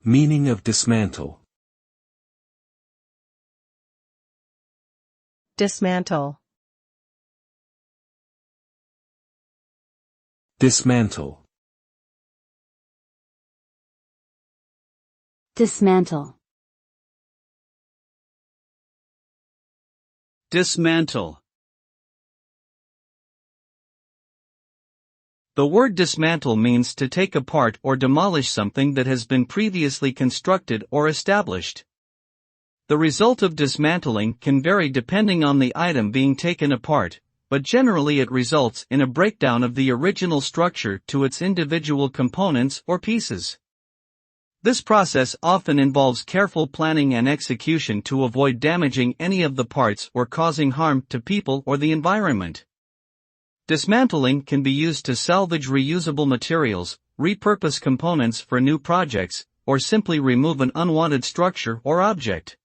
Meaning of dismantle. Dismantle. Dismantle. Dismantle. Dismantle. The word dismantle means to take apart or demolish something that has been previously constructed or established. The result of dismantling can vary depending on the item being taken apart, but generally it results in a breakdown of the original structure to its individual components or pieces. This process often involves careful planning and execution to avoid damaging any of the parts or causing harm to people or the environment. Dismantling can be used to salvage reusable materials, repurpose components for new projects, or simply remove an unwanted structure or object.